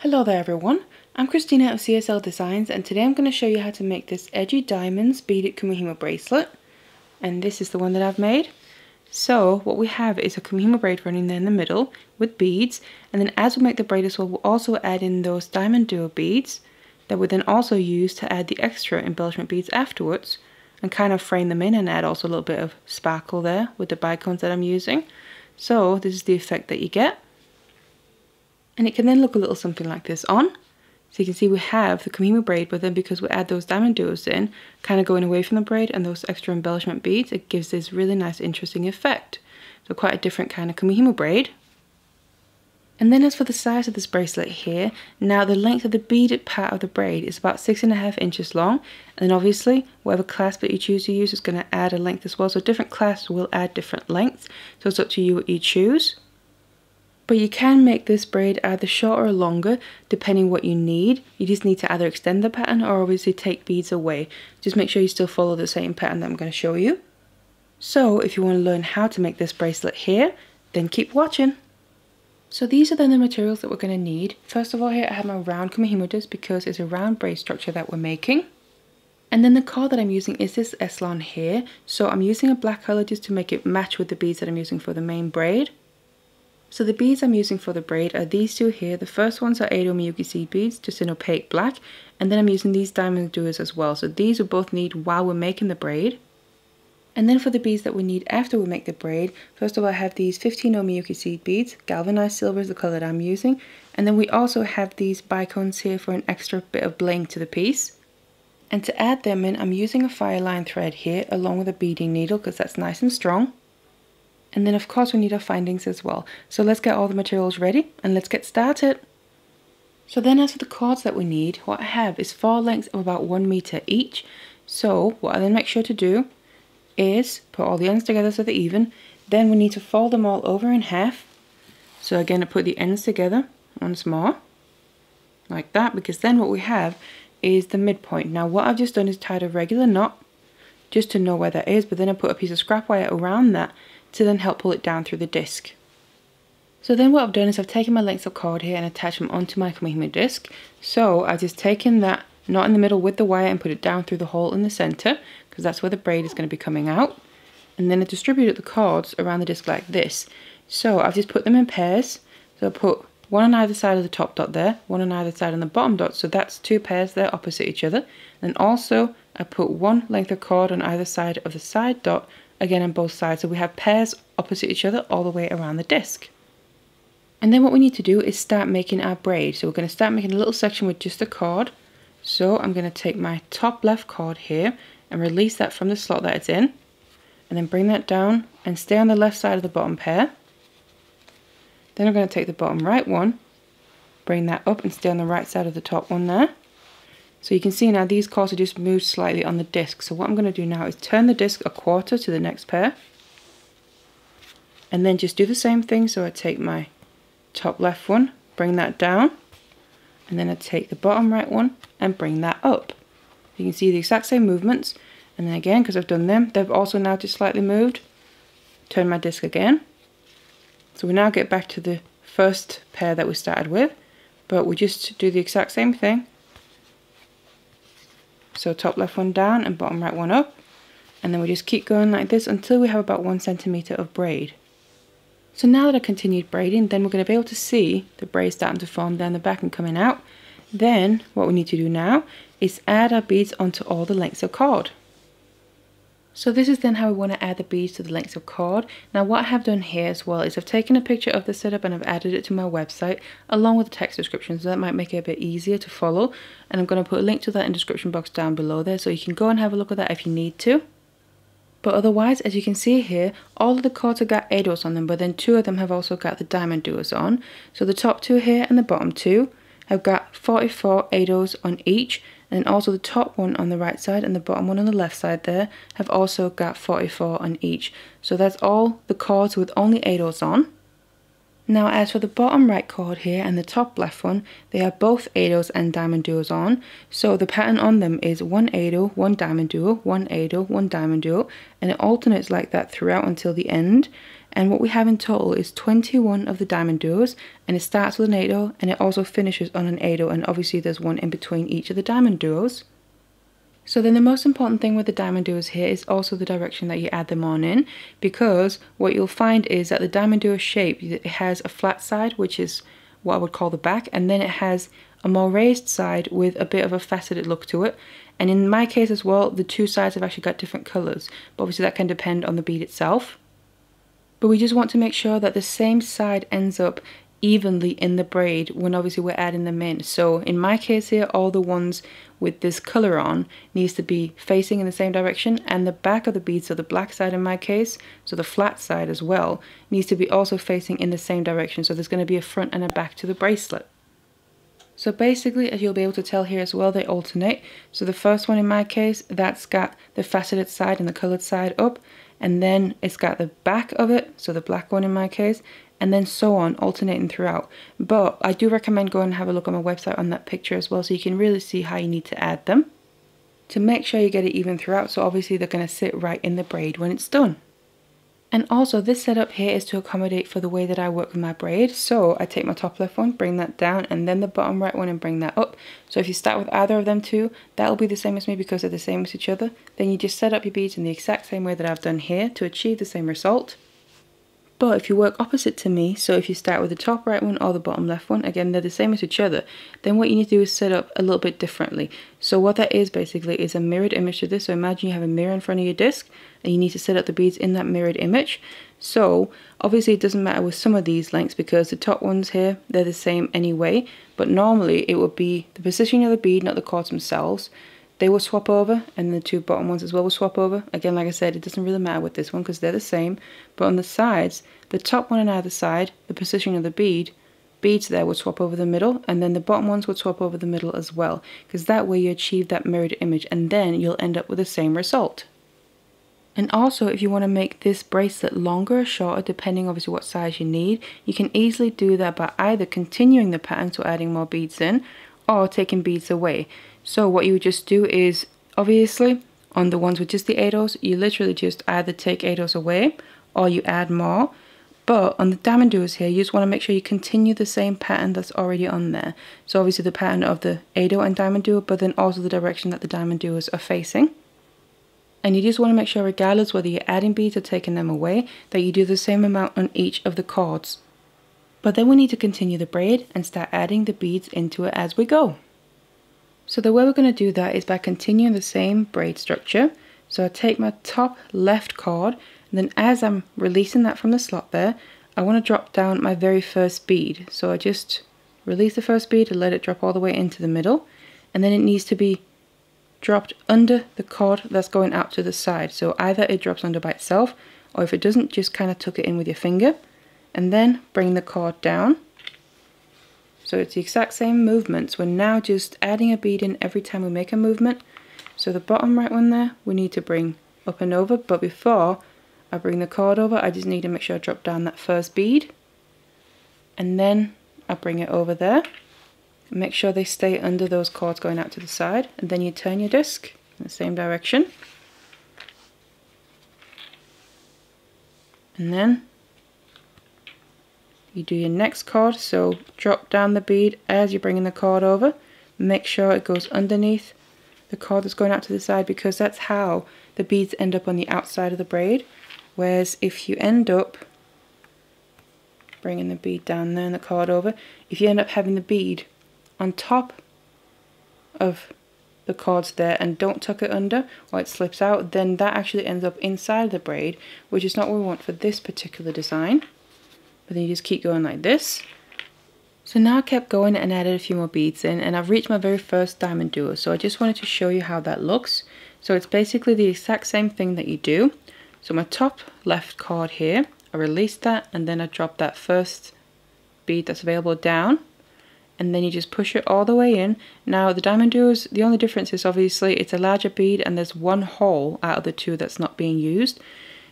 Hello there everyone, I'm Christina of CSLdesigns and today I'm going to show you how to make this Edgy Diamonds beaded Kumihimo bracelet, and this is the one that I've made. So what we have is a Kumihimo braid running there in the middle with beads, and then as we make the braid as well, we'll also add in those DiamonDuos beads that we then also use to add the extra embellishment beads afterwards and kind of frame them in and add also a little bit of sparkle there with the bicones that I'm using. So this is the effect that you get. And it can then look a little something like this on. So you can see we have the Kumihimo braid, but then because we add those DiamonDuos in, kind of going away from the braid and those extra embellishment beads, it gives this really nice interesting effect. So quite a different kind of Kumihimo braid. And then as for the size of this bracelet here, now the length of the beaded part of the braid is about 6.5 inches long. And then obviously, whatever clasp that you choose to use is going to add a length as well. So different clasps will add different lengths. So it's up to you what you choose. But you can make this braid either shorter or longer, depending what you need. You just need to either extend the pattern or obviously take beads away. Just make sure you still follow the same pattern that I'm going to show you. So if you want to learn how to make this bracelet here, then keep watching. So these are then the materials that we're going to need. First of all, here I have my round Kumihimo disc because it's a round braid structure that we're making. And then the cord that I'm using is this s-lon here. So I'm using a black color just to make it match with the beads that I'm using for the main braid. So the beads I'm using for the braid are these two here. The first ones are Edo Miyuki seed beads, just in opaque black. And then I'm using these DiamonDuos as well. So these we both need while we're making the braid. And then for the beads that we need after we make the braid, first of all I have these 15 Miyuki seed beads. Galvanized silver is the color that I'm using. And then we also have these bicones here for an extra bit of bling to the piece. And to add them in, I'm using a Fireline thread here along with a beading needle because that's nice and strong. And then of course we need our findings as well. So let's get all the materials ready and let's get started. So then as for the cords that we need, what I have is 4 lengths of about 1 meter each. So what I then make sure to do is put all the ends together so they're even. Then we need to fold them all over in half. So again I put the ends together once more, like that, because then what we have is the midpoint. Now what I've just done is tied a regular knot just to know where that is, but then I put a piece of scrap wire around that to then help pull it down through the disc. So then what I've done is I've taken my lengths of cord here and attached them onto my Kumihimo disc. So I've just taken that knot in the middle with the wire and put it down through the hole in the center, because that's where the braid is going to be coming out. And then I distributed the cords around the disc like this. So I've just put them in pairs. So I put one on either side of the top dot there, one on either side on the bottom dot, so that's 2 pairs there opposite each other. And also I put 1 length of cord on either side of the side dot, again on both sides, so we have pairs opposite each other all the way around the disc. And then what we need to do is start making our braid. So we're going to start making a little section with just the cord. So I'm going to take my top left cord here and release that from the slot that it's in, and then bring that down and stay on the left side of the bottom pair. Then I'm going to take the bottom right one, bring that up and stay on the right side of the top one there. So you can see now these cords are just moved slightly on the disc. So what I'm going to do now is turn the disc a quarter to the next pair. And then just do the same thing. So I take my top left one, bring that down. And then I take the bottom right one and bring that up. You can see the exact same movements. And then again, because I've done them, they've also now just slightly moved. Turn my disc again. So we now get back to the first pair that we started with. But we just do the exact same thing. So top left one down and bottom right one up, and then we just keep going like this until we have about 1 centimeter of braid. So now that I continued braiding, then we're going to be able to see the braid starting to form down the back and coming out. Then what we need to do now is add our beads onto all the lengths of cord. So this is then how we want to add the beads to the lengths of cord. Now what I have done here as well is I've taken a picture of the setup and I've added it to my website along with the text description, so that might make it a bit easier to follow. And I'm going to put a link to that in the description box down below there, so you can go and have a look at that if you need to. But otherwise, as you can see here, all of the cords have got Edos on them, but then 2 of them have also got the DiamonDuos on. So the top 2 here and the bottom 2 have got 44 Edos on each. And also the top one on the right side and the bottom one on the left side there have also got 44 on each. So that's all the cords with only Edos on. Now as for the bottom right cord here and the top left one, they are both Edos and DiamonDuos on. So the pattern on them is 1 Edo, 1 DiamonDuo, 1 Edo, 1 DiamonDuo, and it alternates like that throughout until the end. And what we have in total is 21 of the DiamonDuos, and it starts with an 8/0 and it also finishes on an 8/0, and obviously there's one in between each of the DiamonDuos. So then the most important thing with the DiamonDuos here is also the direction that you add them on in, because what you'll find is that the DiamonDuo shape, it has a flat side, which is what I would call the back, and then it has a more raised side with a bit of a faceted look to it. And in my case as well, the two sides have actually got different colours, but obviously that can depend on the bead itself. But we just want to make sure that the same side ends up evenly in the braid when obviously we're adding them in. So in my case here, all the ones with this colour on needs to be facing in the same direction, and the back of the bead, so the black side in my case, so the flat side as well, needs to be also facing in the same direction. So there's going to be a front and a back to the bracelet. So basically, as you'll be able to tell here as well, they alternate. So the first one in my case, that's got the faceted side and the coloured side up, and then it's got the back of it, so the black one in my case, and then so on, alternating throughout. But I do recommend going and have a look on my website on that picture as well, so you can really see how you need to add them to make sure you get it even throughout. So obviously they're going to sit right in the braid when it's done. And also this setup here is to accommodate for the way that I work with my braid. So I take my top left one, bring that down, and then the bottom right one and bring that up. So if you start with either of them two, that'll be the same as me because they're the same as each other. Then you just set up your beads in the exact same way that I've done here to achieve the same result. But if you work opposite to me, so if you start with the top right one or the bottom left one, again they're the same as each other, then what you need to do is set up a little bit differently. So what that is basically is a mirrored image to this. So imagine you have a mirror in front of your disc and you need to set up the beads in that mirrored image. So obviously it doesn't matter with some of these lengths because the top ones here, they're the same anyway, but normally it would be the positioning of the bead, not the cords themselves. They will swap over, and the two bottom ones as well will swap over. Again, like I said, it doesn't really matter with this one because they're the same. But on the sides, the top one on either side, the positioning of the beads there would swap over the middle, and then the bottom ones would swap over the middle as well, because that way you achieve that mirrored image, and then you'll end up with the same result. And also, if you want to make this bracelet longer or shorter, depending obviously what size you need, you can easily do that by either continuing the pattern, so adding more beads in, or taking beads away. So what you would just do is, obviously, on the ones with just the 8/0s, you literally just either take 8/0s away or you add more. But on the DiamonDuos here, you just want to make sure you continue the same pattern that's already on there. So obviously the pattern of the 8/0 and DiamonDuo, but then also the direction that the DiamonDuos are facing. And you just want to make sure, regardless whether you're adding beads or taking them away, that you do the same amount on each of the cords. But then we need to continue the braid and start adding the beads into it as we go. So the way we're going to do that is by continuing the same braid structure. So I take my top left cord, and then as I'm releasing that from the slot there, I want to drop down my very first bead. So I just release the first bead and let it drop all the way into the middle, and then it needs to be dropped under the cord that's going out to the side. So either it drops under by itself, or if it doesn't, just kind of tuck it in with your finger, and then bring the cord down. So it's the exact same movements. We're now just adding a bead in every time we make a movement. So the bottom right one there, we need to bring up and over, but before I bring the cord over, I just need to make sure I drop down that first bead. And then I bring it over there. Make sure they stay under those cords going out to the side, and then you turn your disc in the same direction. And then you do your next cord, so drop down the bead as you're bringing the cord over. Make sure it goes underneath the cord that's going out to the side, because that's how the beads end up on the outside of the braid. Whereas if you end up bringing the bead down there and the cord over, if you end up having the bead on top of the cords there and don't tuck it under or it slips out, then that actually ends up inside the braid, which is not what we want for this particular design. But then you just keep going like this. So now I kept going and added a few more beads in, and I've reached my very first DiamonDuo. So I just wanted to show you how that looks. So it's basically the exact same thing that you do. So my top left cord here, I release that, and then I drop that first bead that's available down, and then you just push it all the way in. Now the DiamonDuos, the only difference is obviously it's a larger bead and there's one hole out of the two that's not being used.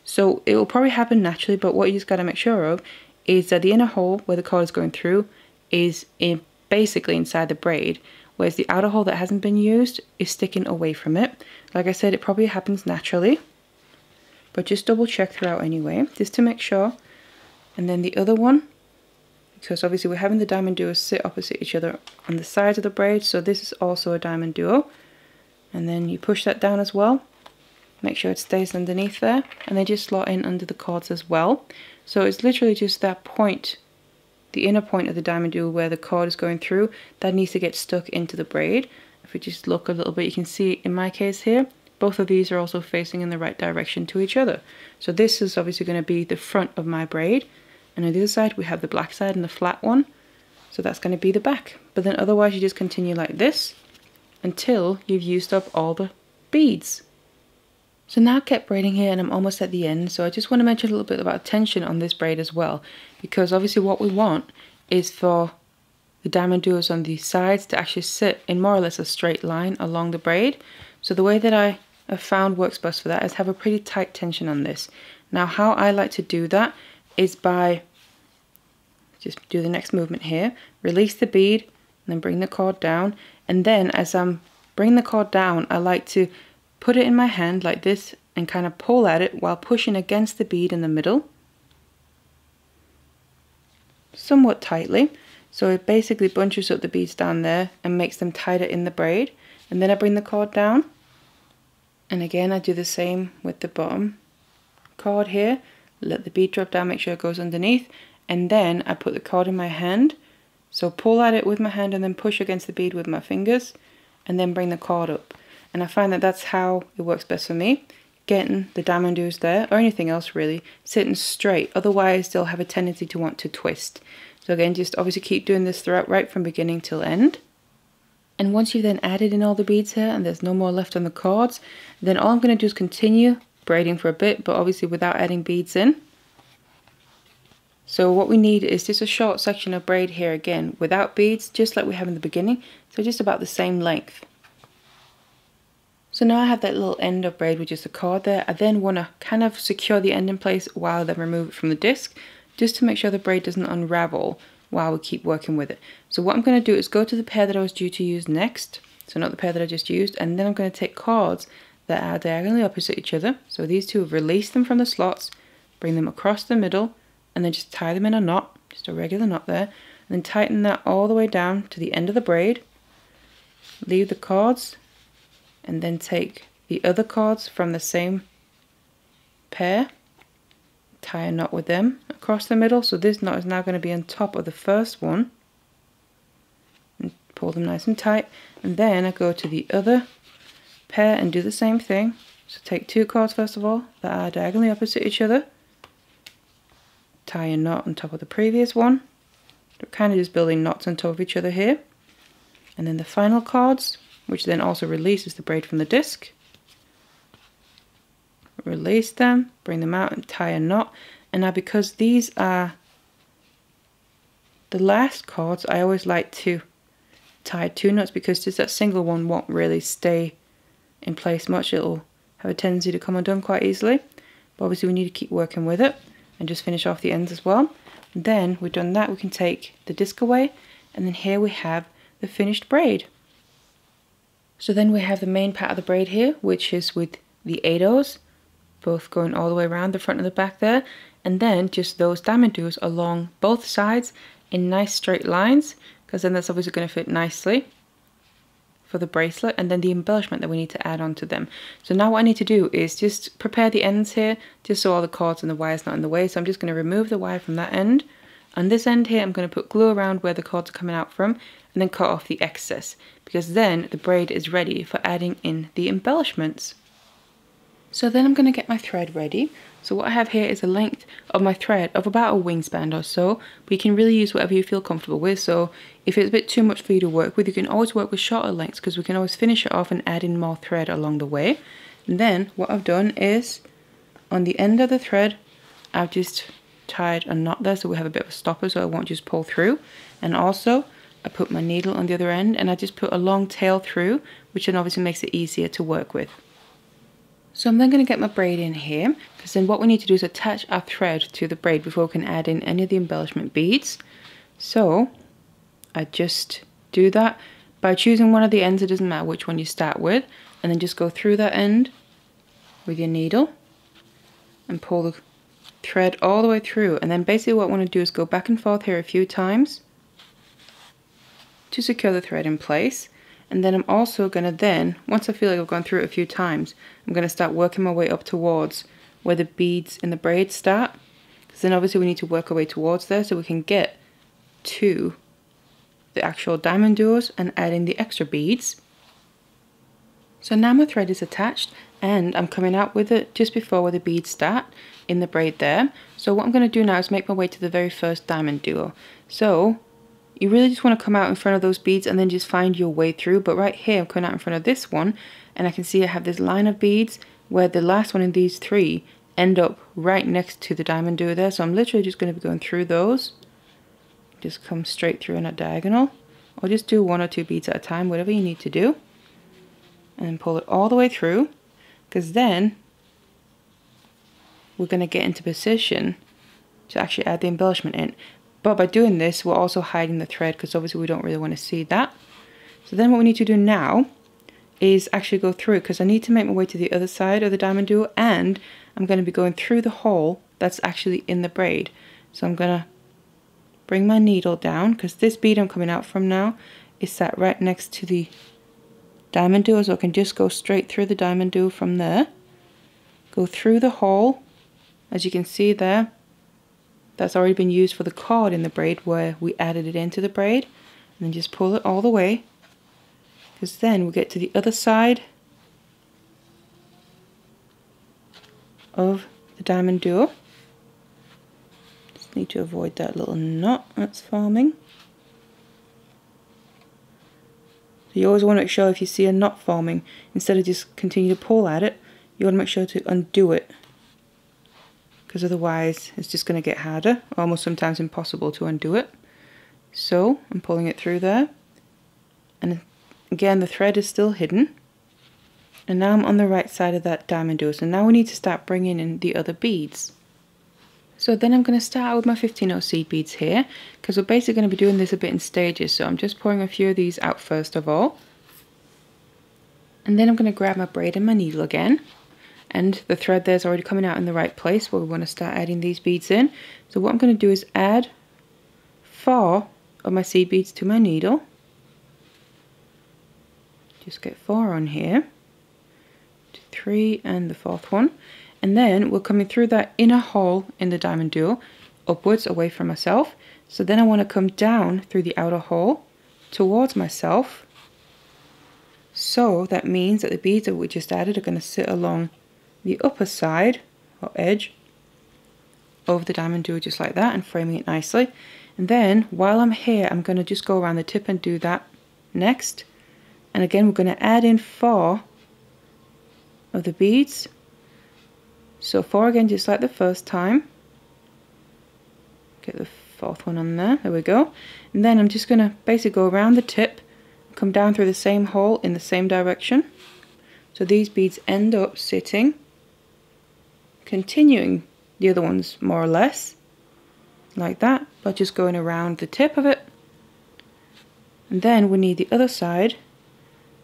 So it will probably happen naturally, but what you just got to make sure of is that the inner hole where the cord is going through is basically inside the braid, whereas the outer hole that hasn't been used is sticking away from it. Like I said, it probably happens naturally, but just double check throughout anyway, just to make sure and then the other one, because obviously we're having the DiamonDuos sit opposite each other on the sides of the braid, so this is also a DiamonDuo. And then you push that down as well, make sure it stays underneath there, and they just slot in under the cords as well. So it's literally just that point, the inner point of the DiamonDuo where the cord is going through, that needs to get stuck into the braid. If we just look a little bit, you can see in my case here, both of these are also facing in the right direction to each other. So this is obviously going to be the front of my braid, and on the other side we have the black side and the flat one, so that's going to be the back. But then otherwise you just continue like this until you've used up all the beads. So now I kept braiding here and I'm almost at the end, so I just want to mention a little bit about tension on this braid as well, because obviously what we want is for the DiamonDuos on the sides to actually sit in more or less a straight line along the braid. So the way that I have found works best for that is have a pretty tight tension on this. Now how I like to do that is by just do the next movement here, release the bead, and then bring the cord down, and then as I'm bringing the cord down, I like to put it in my hand like this and kind of pull at it while pushing against the bead in the middle somewhat tightly, so it basically bunches up the beads down there and makes them tighter in the braid. And then I bring the cord down, and again I do the same with the bottom cord here, let the bead drop down, make sure it goes underneath, and then I put the cord in my hand, so pull at it with my hand and then push against the bead with my fingers, and then bring the cord up. And I find that that's how it works best for me, getting the DiamonDuos there, or anything else really, sitting straight, otherwise they'll have a tendency to want to twist. So again, just obviously keep doing this throughout, right from beginning till end. And once you've then added in all the beads here and there's no more left on the cords, then all I'm going to do is continue braiding for a bit, but obviously without adding beads in. So what we need is just a short section of braid here again, without beads, just like we have in the beginning, so just about the same length. So now I have that little end of braid with just a cord there. I then want to kind of secure the end in place while I then remove it from the disc, just to make sure the braid doesn't unravel while we keep working with it. So what I'm going to do is go to the pair that I was due to use next, so not the pair that I just used, and then I'm going to take cords that are diagonally opposite each other. So these two, release them from the slots, bring them across the middle, and then just tie them in a knot, just a regular knot there, and then tighten that all the way down to the end of the braid. Leave the cords, and then take the other cords from the same pair, tie a knot with them across the middle. So this knot is now going to be on top of the first one, and pull them nice and tight. And then I go to the other pair and do the same thing. So take two cords first of all that are diagonally opposite each other, tie a knot on top of the previous one. We're kind of just building knots on top of each other here. And then the final cords, which then also releases the braid from the disc. Release them, bring them out and tie a knot. And now because these are the last cords, I always like to tie two knots, because just that single one won't really stay in place much. It'll have a tendency to come undone quite easily. But obviously we need to keep working with it and just finish off the ends as well. And then we've done that, we can take the disc away, and then here we have the finished braid. So then we have the main part of the braid here, which is with the 8/0s, both going all the way around the front and the back there, and then just those DiamonDuos along both sides in nice straight lines, because then that's obviously going to fit nicely for the bracelet, and then the embellishment that we need to add on to them. So now what I need to do is just prepare the ends here, just so all the cords and the wire's not in the way. So I'm just going to remove the wire from that end. On this end here, I'm going to put glue around where the cords are coming out from, and then cut off the excess, because then the braid is ready for adding in the embellishments. So then I'm going to get my thread ready. So what I have here is a length of my thread of about a wingspan or so, but you can really use whatever you feel comfortable with. So if it's a bit too much for you to work with, you can always work with shorter lengths, because we can always finish it off and add in more thread along the way. And then what I've done is, on the end of the thread, I've just tied a knot there so we have a bit of a stopper so it won't just pull through. And also I put my needle on the other end and I just put a long tail through, which then obviously makes it easier to work with. So I'm then going to get my braid in here, because then what we need to do is attach our thread to the braid before we can add in any of the embellishment beads. So I just do that by choosing one of the ends, it doesn't matter which one you start with, and then just go through that end with your needle and pull the thread all the way through, and then basically what I want to do is go back and forth here a few times to secure the thread in place. And then I'm also going to then, once I feel like I've gone through it a few times, I'm going to start working my way up towards where the beads in the braid start, because then obviously we need to work our way towards there so we can get to the actual DiamonDuos and add in the extra beads. So now my thread is attached and I'm coming out with it just before where the beads start in the braid there. So what I'm going to do now is make my way to the very first DiamonDuo. So you really just want to come out in front of those beads and then just find your way through. But right here I'm coming out in front of this one and I can see I have this line of beads where the last one in these three end up right next to the DiamonDuo there. So I'm literally just going to be going through those. Just come straight through on a diagonal, or just do 1 or 2 beads at a time, whatever you need to do. And then pull it all the way through, because then we're going to get into position to actually add the embellishment in. But by doing this, we're also hiding the thread, because obviously we don't really want to see that. So then what we need to do now is actually go through it, because I need to make my way to the other side of the DiamonDuo, and I'm going to be going through the hole that's actually in the braid. So I'm going to bring my needle down, because this bead I'm coming out from now is sat right next to the DiamonDuo, so I can just go straight through the DiamonDuo from there. Go through the hole, as you can see there, that's already been used for the cord in the braid where we added it into the braid, and then just pull it all the way, because then we'll get to the other side of the DiamonDuo. Need to avoid that little knot that's forming. So you always want to make sure if you see a knot forming, instead of just continue to pull at it, you want to make sure to undo it, because otherwise it's just going to get harder, almost sometimes impossible to undo it. So I'm pulling it through there, and again the thread is still hidden, and now I'm on the right side of that DiamonDuo. So now we need to start bringing in the other beads. So then I'm going to start out with my 15-0 seed beads here, because we're basically going to be doing this a bit in stages. So I'm just pouring a few of these out first of all. And then I'm going to grab my braid and my needle again. And the thread there's already coming out in the right place where we want to start adding these beads in. So what I'm going to do is add 4 of my seed beads to my needle. Just get 4 on here. 3 and the 4th one. And then we're coming through that inner hole in the DiamonDuo, upwards away from myself. So then I want to come down through the outer hole towards myself. So that means that the beads that we just added are going to sit along the upper side or edge of the DiamonDuo just like that, and framing it nicely. And then while I'm here, I'm going to just go around the tip and do that next. And again, we're going to add in 4 of the beads. So 4 again, just like the first time. Get the 4th one on there. There we go. And then I'm just going to basically go around the tip, come down through the same hole in the same direction. So these beads end up sitting, continuing the other ones more or less, like that, but just going around the tip of it. And then we need the other side,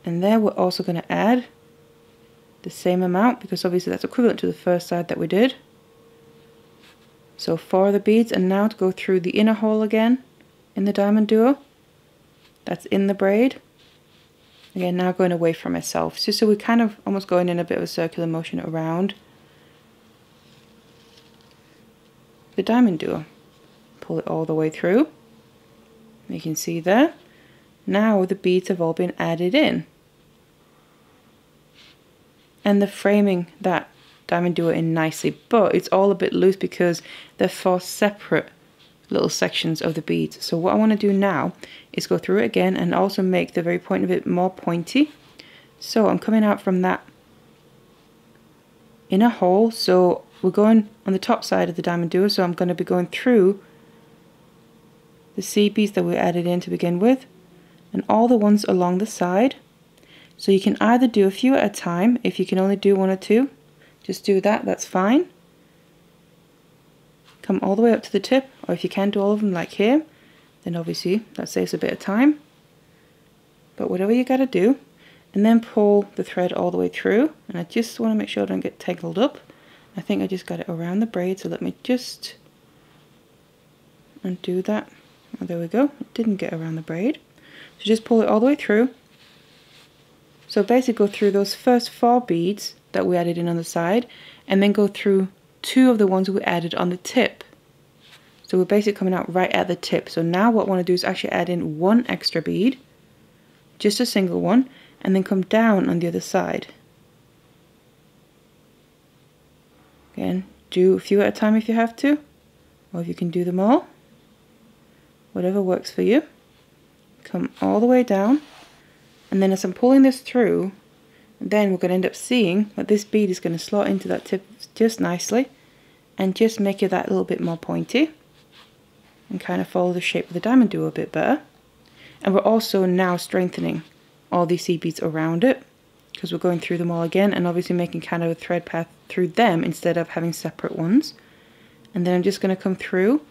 and there we're also going to add the same amount, because obviously that's equivalent to the first side that we did. So 4 of the beads, and now to go through the inner hole again in the DiamonDuo that's in the braid. Again, now going away from myself, just so we're kind of almost going in a bit of a circular motion around the DiamonDuo. Pull it all the way through. You can see there. Now the beads have all been added in. And they're framing that DiamonDuo in nicely, but it's all a bit loose because they're 4 separate little sections of the beads. So what I want to do now is go through it again and also make the very point of it more pointy. So I'm coming out from that inner hole, so we're going on the top side of the DiamonDuo, so I'm going to be going through the seed beads that we added in to begin with, and all the ones along the side. So you can either do a few at a time. If you can only do 1 or 2, just do that, that's fine. Come all the way up to the tip, or if you can do all of them like here, then obviously that saves a bit of time. But whatever you gotta do, and then pull the thread all the way through, and I just want to make sure I don't get tangled up. I think I just got it around the braid, so let me just undo that. Oh, there we go. It didn't get around the braid. So just pull it all the way through. So basically go through those first 4 beads that we added in on the side, and then go through 2 of the ones we added on the tip. So we're basically coming out right at the tip. So now what I want to do is actually add in 1 extra bead, just a single one, and then come down on the other side. Again, do a few at a time if you have to, or if you can do them all, whatever works for you. Come all the way down, and then as I'm pulling this through, then we're going to end up seeing that this bead is going to slot into that tip just nicely, and just make it that little bit more pointy, and kind of follow the shape of the DiamonDuo a bit better. And we're also now strengthening all these seed beads around it, because we're going through them all again, and obviously making kind of a thread path through them instead of having separate ones. And then I'm just going to come through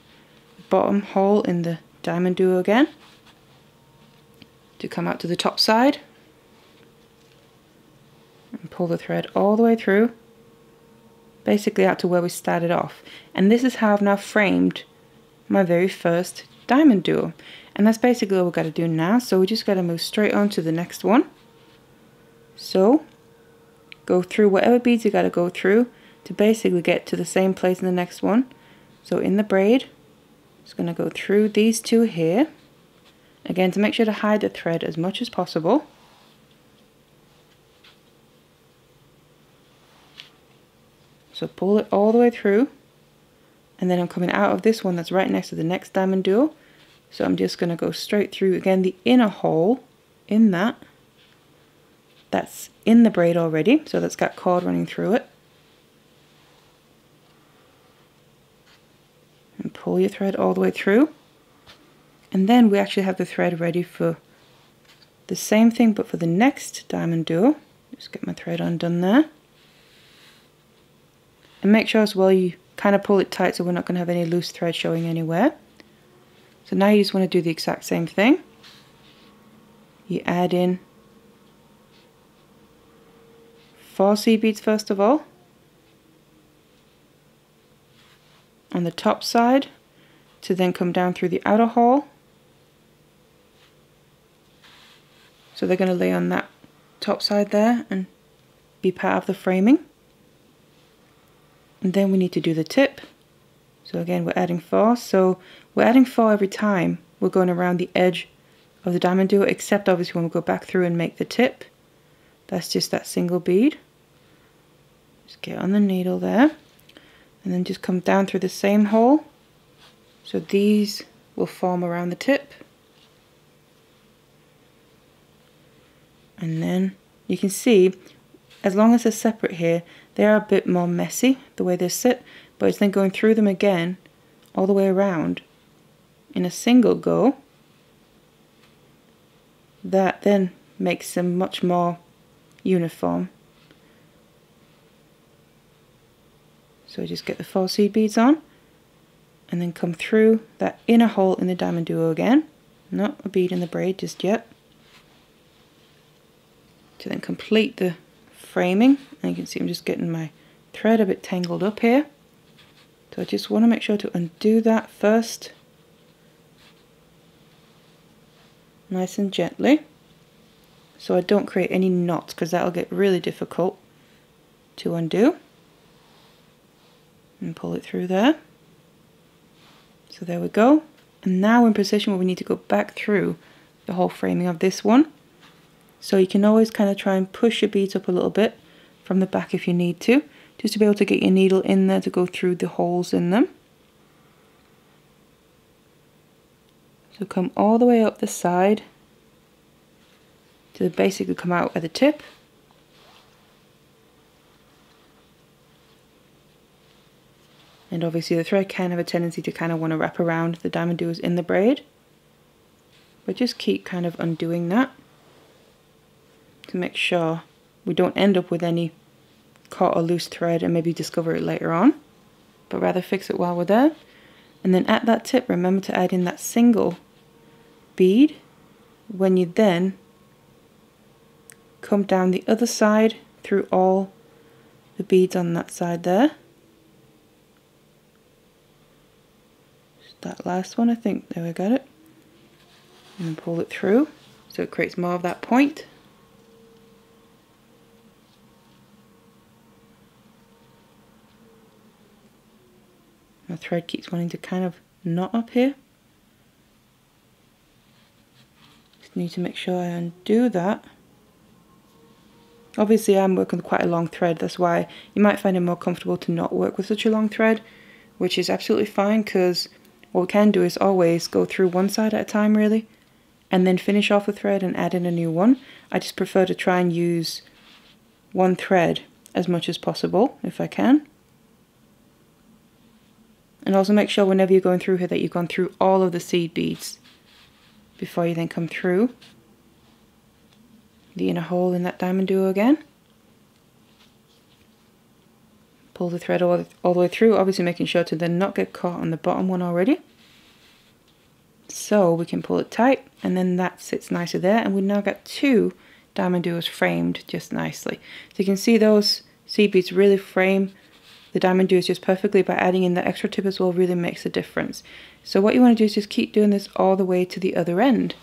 the bottom hole in the DiamonDuo again to come out to the top side, and pull the thread all the way through, basically out to where we started off. And this is how I've now framed my very first DiamonDuo, and that's basically what we've got to do now. So we just got to move straight on to the next one. So go through whatever beads you got to go through to basically get to the same place in the next one. So in the braid, just going to go through these 2 here, again to make sure to hide the thread as much as possible. So pull it all the way through, and then I'm coming out of this one that's right next to the next DiamonDuo. So I'm just going to go straight through again the inner hole in that's in the braid already, so that's got cord running through it. And pull your thread all the way through. And then we actually have the thread ready for the same thing, but for the next DiamonDuo. Just get my thread undone there. And make sure as well you kind of pull it tight so we're not going to have any loose thread showing anywhere. So now you just want to do the exact same thing. You add in 4 seed beads first of all on the top side, to then come down through the outer hole. So they're going to lay on that top side there and be part of the framing. And then we need to do the tip. So again, we're adding 4. So we're adding 4 every time we're going around the edge of the DiamonDuo, except obviously when we go back through and make the tip. That's just that single bead. Just get on the needle there, and then just come down through the same hole. So these will form around the tip. And then you can see, as long as they're separate here, they are a bit more messy the way they sit, but it's then going through them again all the way around in a single go that then makes them much more uniform. So just get the 4 seed beads on, and then come through that inner hole in the DiamonDuo again, not a bead in the braid just yet, to then complete the framing. And you can see I'm just getting my thread a bit tangled up here, so I just want to make sure to undo that first, nice and gently, so I don't create any knots, because that'll get really difficult to undo. And pull it through there. So there we go. And now we're in position where we need to go back through the whole framing of this one. So you can always kind of try and push your beads up a little bit from the back if you need to, just to be able to get your needle in there to go through the holes in them. So come all the way up the side to basically come out at the tip. And obviously the thread can have a tendency to kind of want to wrap around the DiamonDuos in the braid, but just keep kind of undoing that to make sure we don't end up with any caught or loose thread and maybe discover it later on, but rather fix it while we're there. And then at that tip, remember to add in that single bead when you then come down the other side through all the beads on that side there. that last one, I think. There we got it. And then pull it through so it creates more of that point. My thread keeps wanting to kind of knot up here. Just need to make sure I undo that. Obviously I'm working with quite a long thread, that's why you might find it more comfortable to not work with such a long thread, which is absolutely fine, because what we can do is always go through one side at a time really, and then finish off the thread and add in a new one. I just prefer to try and use one thread as much as possible if I can. And also make sure whenever you're going through here that you've gone through all of the seed beads before you then come through the inner hole in that DiamonDuo again. Pull the thread all the way through, obviously making sure to then not get caught on the bottom one already. So we can pull it tight, and then that sits nicely there, and we now got two DiamonDuos framed just nicely. So you can see those seed beads really frame the DiamonDuos just perfectly. By adding in the extra tip as well really makes a difference. So what you want to do is just keep doing this all the way to the other end.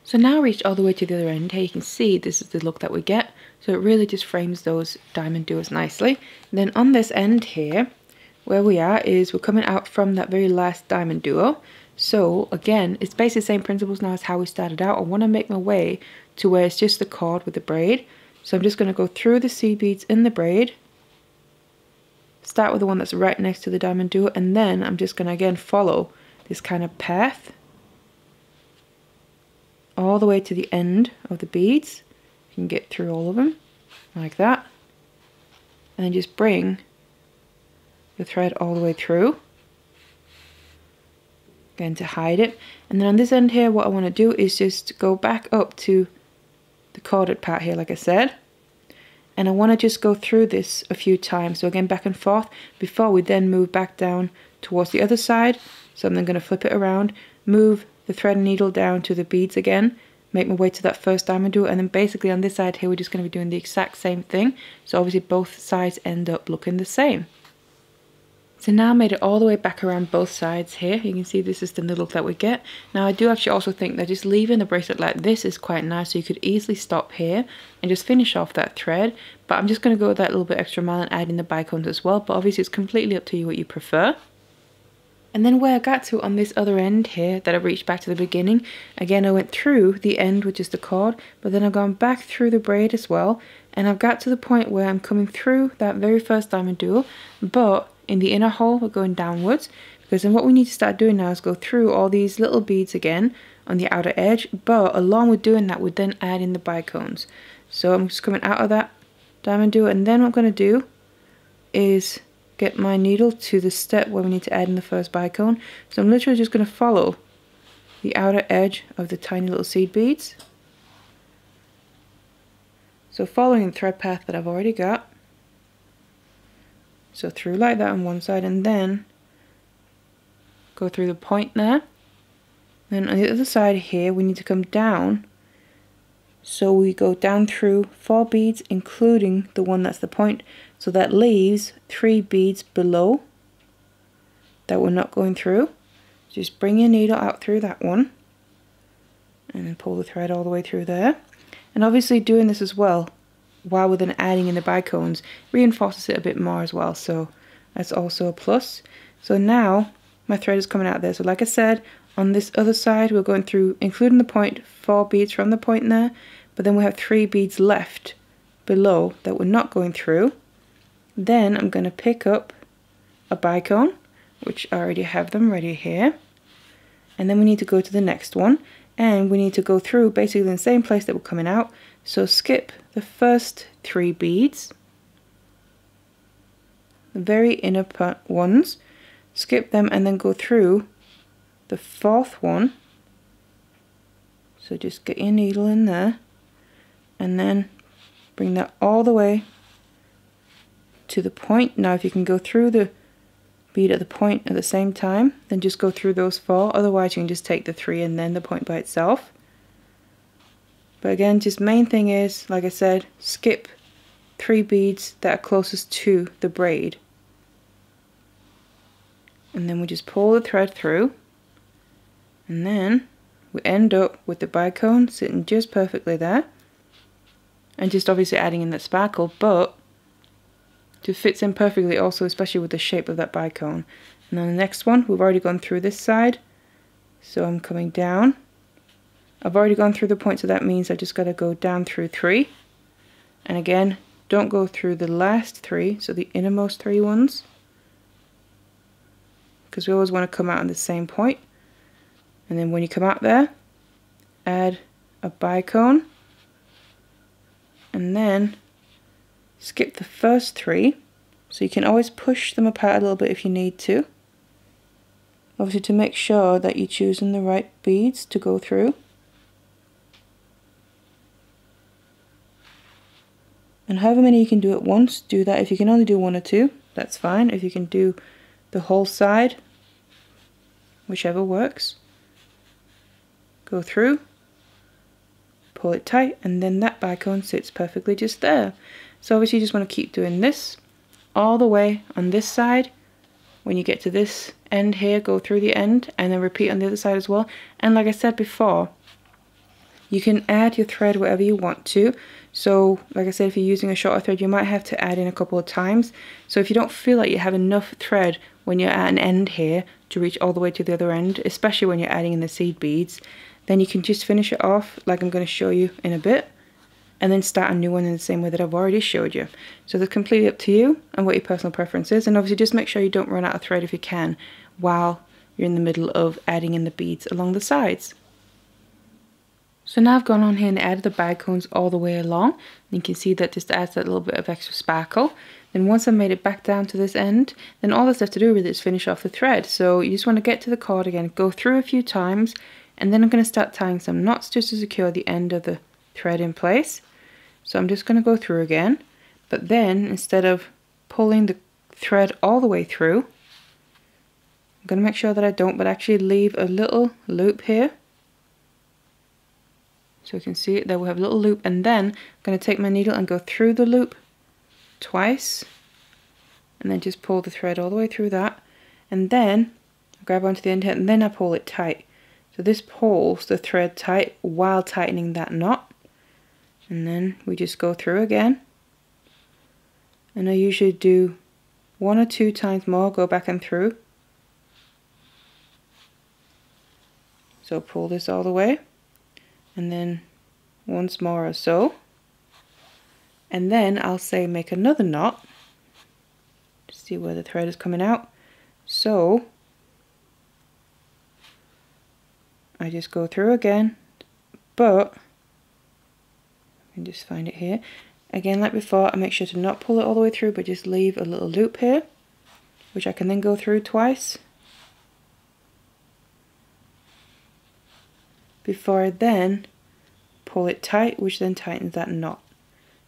So now I reached all the way to the other end. Here you can see this is the look that we get. So it really just frames those DiamonDuos nicely. And then on this end here, where we are is we're coming out from that very last DiamonDuo. So again, it's basically the same principles now as how we started out. I want to make my way to where it's just the cord with the braid. So I'm just going to go through the seed beads in the braid. Start with the one that's right next to the DiamonDuo, and then I'm just going to again follow this kind of path all the way to the end of the beads. You can get through all of them like that, and then just bring the thread all the way through again to hide it. And then on this end here, what I want to do is just go back up to the corded part here, like I said, and I want to just go through this a few times, so again back and forth, before we then move back down towards the other side. So I'm then going to flip it around, move the thread and needle down to the beads again, make my way to that first DiamonDuo, and then basically on this side here we're just going to be doing the exact same thing. So obviously both sides end up looking the same. So now I made it all the way back around both sides here. You can see this is the look that we get. Now I do actually also think that just leaving the bracelet like this is quite nice, so you could easily stop here and just finish off that thread. But I'm just going to go that little bit extra mile and add in the bicones as well, but obviously it's completely up to you what you prefer. And then where I got to on this other end here that I reached back to the beginning, again I went through the end which is the cord, but then I've gone back through the braid as well, and I've got to the point where I'm coming through that very first DiamonDuo, but in the inner hole we're going downwards, because then what we need to start doing now is go through all these little beads again on the outer edge, but along with doing that we then add in the bicones. So I'm just coming out of that DiamonDuo, and then what I'm going to do is get my needle to the step where we need to add in the first bicone. So I'm literally just going to follow the outer edge of the tiny little seed beads. So following the thread path that I've already got. So through like that on one side, and then go through the point there. Then on the other side here we need to come down. So we go down through 4 beads including the one that's the point. So that leaves 3 beads below that we're not going through. Just bring your needle out through that one and then pull the thread all the way through there. And obviously doing this as well while we're then adding in the bicones reinforces it a bit more as well, so that's also a plus. So now my thread is coming out there. So like I said, on this other side we're going through, including the point, 4 beads from the point there, but then we have 3 beads left below that we're not going through. Then I'm going to pick up a bicone, which I already have them ready here, and then we need to go to the next one, and we need to go through basically in the same place that we're coming out. So skip the first 3 beads, the very inner ones, skip them, and then go through the 4th one. So just get your needle in there and then bring that all the way to the point. Now if you can go through the bead at the point at the same time, then just go through those 4, otherwise you can just take the 3 and then the point by itself. But again, just main thing is, like I said, skip 3 beads that are closest to the braid and then we just pull the thread through, and then we end up with the bicone sitting just perfectly there, and just obviously adding in that sparkle, but it fits in perfectly also, especially with the shape of that bicone. And then the next one, we've already gone through this side, so I'm coming down. I've already gone through the point, so that means I just got to go down through 3, and again, don't go through the last 3, so the innermost 3 ones, because we always want to come out on the same point. And then when you come out there, add a bicone, and then skip the first 3, so you can always push them apart a little bit if you need to, obviously to make sure that you're choosing the right beads to go through. And however many you can do at once, do that. If you can only do 1 or 2, that's fine. If you can do the whole side, whichever works, go through, pull it tight, and then that bicone sits perfectly just there. So obviously you just want to keep doing this all the way on this side. When you get to this end here, go through the end, and then repeat on the other side as well. And like I said before, you can add your thread wherever you want to. So like I said, if you're using a shorter thread, you might have to add in a couple of times. So if you don't feel like you have enough thread when you're at an end here to reach all the way to the other end, especially when you're adding in the seed beads, then you can just finish it off like I'm going to show you in a bit, and then start a new one in the same way that I've already showed you. So that's completely up to you and what your personal preference is. And obviously just make sure you don't run out of thread if you can while you're in the middle of adding in the beads along the sides. So now I've gone on here and added the bicones all the way along. And you can see that just adds that little bit of extra sparkle. Then once I've made it back down to this end, then all that's left to do really is finish off the thread. So you just want to get to the cord again, go through a few times, and then I'm going to start tying some knots just to secure the end of the thread in place. So I'm just going to go through again, but then instead of pulling the thread all the way through, I'm going to make sure that I don't, but actually leave a little loop here. So you can see it there, we'll have a little loop, and then I'm going to take my needle and go through the loop twice, and then just pull the thread all the way through that, and then grab onto the end here, and then I pull it tight. So this pulls the thread tight while tightening that knot, and then we just go through again, and I usually do 1 or 2 times more, go back and through. So pull this all the way, and then once more or so, and then I'll say make another knot to see where the thread is coming out. So I just go through again, but I can just find it here again like before. I make sure to not pull it all the way through, but just leave a little loop here, which I can then go through twice before I then pull it tight, which then tightens that knot.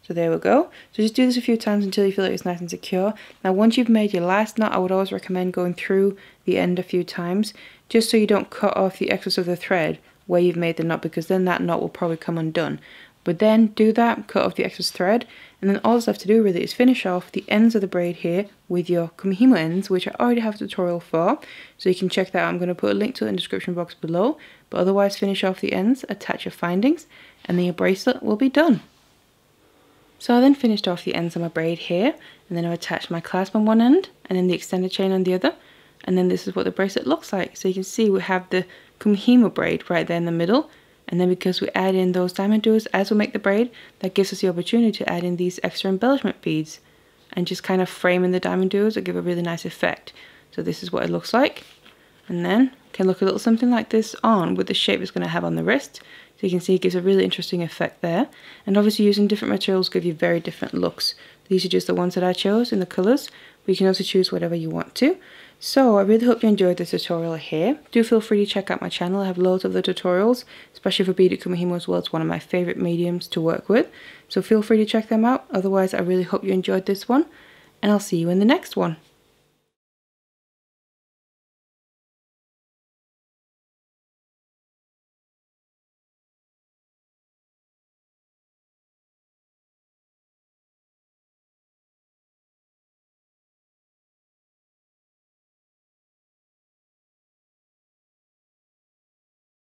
So there we go. So just do this a few times until you feel like it's nice and secure. Now once you've made your last knot, I would always recommend going through the end a few times, just so you don't cut off the excess of the thread where you've made the knot, because then that knot will probably come undone. But then do that, cut off the excess thread, and then all that's left to do really is finish off the ends of the braid here with your Kumihimo ends, which I already have a tutorial for, so you can check that out. I'm going to put a link to it in the description box below, but otherwise finish off the ends, attach your findings, and then your bracelet will be done. So I then finished off the ends of my braid here, and then I attached my clasp on one end, and then the extended chain on the other, and then this is what the bracelet looks like. So you can see we have the Kumihimo braid right there in the middle, and then because we add in those DiamonDuos as we make the braid, that gives us the opportunity to add in these extra embellishment beads and just kind of frame in the DiamonDuos that give a really nice effect. So this is what it looks like, and then can look a little something like this on with the shape it's going to have on the wrist. So you can see it gives a really interesting effect there, and obviously using different materials give you very different looks. These are just the ones that I chose in the colours, but you can also choose whatever you want to. So I really hope you enjoyed this tutorial here. Do feel free to check out my channel. I have loads of the tutorials, especially for beaded Kumihimo as well. It's one of my favourite mediums to work with, so feel free to check them out. Otherwise, I really hope you enjoyed this one, and I'll see you in the next one.